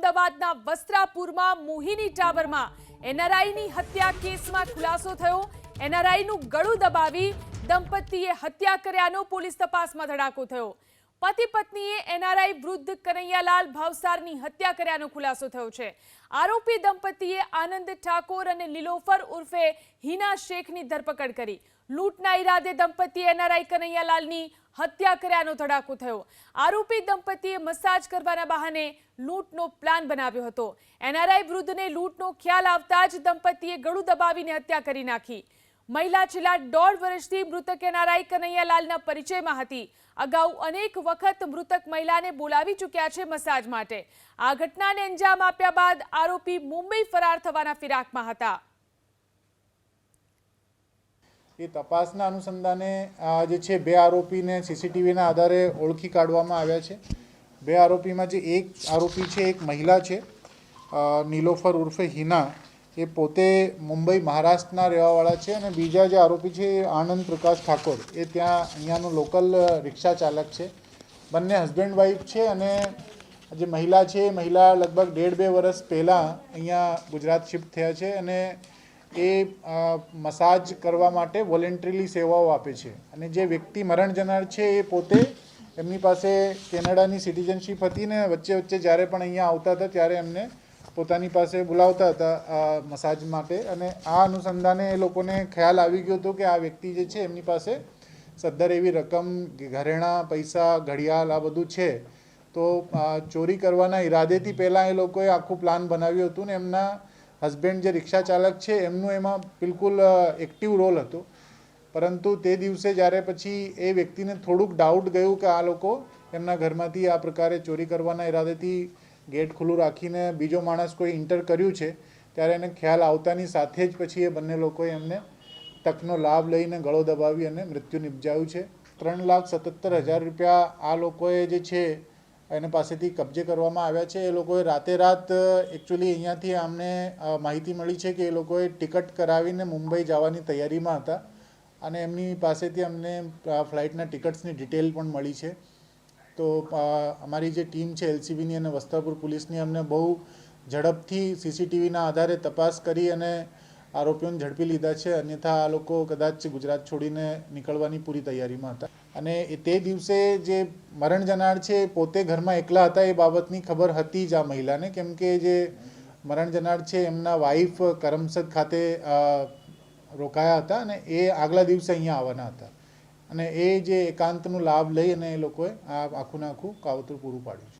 અમદાવાદના વસ્ત્રાપુરમાં મોહિની ટાવરમાં એનઆરઆઈની હત્યા કેસમાં ખુલાસો થયો। એનઆરઆઈનું ગળું દબાવી દંપતીએ હત્યા કર્યાનો પોલીસ તપાસમાં ધડાકો થયો। પતિ પત્નીએ એનઆરઆઈ વૃદ્ધ કનૈયાલાલ ભાવસારની હત્યા કર્યાનો ખુલાસો થયો છે। આરોપી દંપતીએ આનંદ ઠાકોર અને લીલોફર ઉર્ફે હિના શેખની ધરપકડ કરી। લૂંટના ઈરાદે દંપતીએ એનઆરઆઈ કનૈયાલાલની હત્યા કર્યાનો ધડાકો થયો। આરોપી દંપતીએ મસાજ કરવાના બહાને લૂંટનો પ્લાન બનાવ્યો હતો। એનઆરઆઈ વૃદ્ધને લૂંટનો ખ્યાલ આવતા જ દંપતીએ ગળું દબાવીને હત્યા કરી નાખી। મહિલા છેલ્લા 1.5 વર્ષથી મૃતક એનઆરઆઈ કનૈયાલાલના પરિચયમાં હતી। અગાઉ અનેક વખત મૃતક મહિલાને બોલાવી ચૂક્યા છે મસાજ માટે। આ ઘટનાને અંજામ આપ્યા બાદ આરોપી મુંબઈ ફરાર થવાના ફિરાકમાં હતા। એ તપાસના અનુસંધાને જે છે બે આરોપીને સીસીટીવીના આધારે ઓળખી કાઢવામાં આવ્યા છે। બે આરોપીમાં જે એક આરોપી છે એક મહિલા છે નીલોફર ઉર્ફે હિના, એ પોતે મુંબઈ મહારાષ્ટ્રના રહેવાવાળા છે અને બીજા જે આરોપી છે આનંદ પ્રકાશ ઠાકોર, એ ત્યાં અહીંયાનો લોકલ રિક્ષા ચાલક છે। બંને હસબન્ડ વાઈફ છે અને જે મહિલા છે એ મહિલા લગભગ 1.5-2 વર્ષ પહેલાં અહીંયા ગુજરાત શિફ્ટ થયા છે અને એ મસાજ કરવા માટે વોલેન્ટરીલી સેવાઓ આપે છે। અને જે વ્યક્તિ મરણ જનાર છે એ પોતે એમની પાસે કેનેડાની સિટીઝનશીપ હતી ને વચ્ચે વચ્ચે જ્યારે પણ અહીંયા આવતા હતા ત્યારે એમને પોતાની પાસે બોલાવતા હતા મસાજ માટે। અને આ અનુસંધાને એ લોકોને ખ્યાલ આવી ગયો હતો કે આ વ્યક્તિ જે છે એમની પાસે સદ્ધર એવી રકમ, ઘરેણાં, પૈસા, ઘડિયાળ આ બધું છે। તો ચોરી કરવાના ઈરાદેથી પહેલાં એ લોકોએ આખું પ્લાન બનાવ્યું હતું ને એમના હસબન્ડ જે રિક્ષા ચાલક છે એમનું એમાં બિલકુલ એક્ટિવ રોલ હતો। પરંતુ તે દિવસે જ્યારે પછી એ વ્યક્તિને થોડુંક ડાઉટ ગયું કે આ લોકો એમના ઘરમાંથી આ પ્રકારે ચોરી કરવાના ઈરાદેથી ગેટ ખુલ્લું રાખીને બીજો માણસ કોઈ એન્ટર કર્યું છે, ત્યારે એને ખ્યાલ આવતાની સાથે જ પછી એ બંને લોકોએ એમને તકનો લાભ લઈને ગળો દબાવી અને મૃત્યુ નિપજાવ્યું છે। 3,77,000 રૂપિયા આ લોકોએ જે છે એને પાસેથી કબજે કરવામાં આવ્યા છે। એ લોકોએ રાતે રાત એકચ્યુઅલી અહીંયાથી અમને માહિતી મળી છે કે એ લોકોએ ટિકિટ કરાવીને મુંબઈ જવાની તૈયારીમાં હતા અને એમની પાસેથી અમને ફ્લાઇટના ટિકિટ્સની ડિટેલ પણ મળી છે। તો અમારી જે ટીમ છે એલસીબીની અને વસ્ત્રાપુર પોલીસની અમને બહુ ઝડપથી સીસીટીવીના આધારે તપાસ કરી અને આરોપીઓને ઝડપી લીધા છે। અન્યથા આ લોકો કદાચ ગુજરાત છોડીને નીકળવાની પૂરી તૈયારીમાં હતા અને તે દિવસે જે મરણ જનાર છે પોતે ઘરમાં એકલા હતા એ બાબતની ખબર હતી જ આ મહિલાને, કેમ કે જે મરણ જનાર છે એમના વાઈફ કરમસદ ખાતે રોકાયા હતા અને એ આગલા દિવસે અહીંયા આવવાના હતા અને એ જે એકાંતનો લાભ લઈ અને એ લોકોએ આ આખું કાવતરું પૂરું પાડ્યું।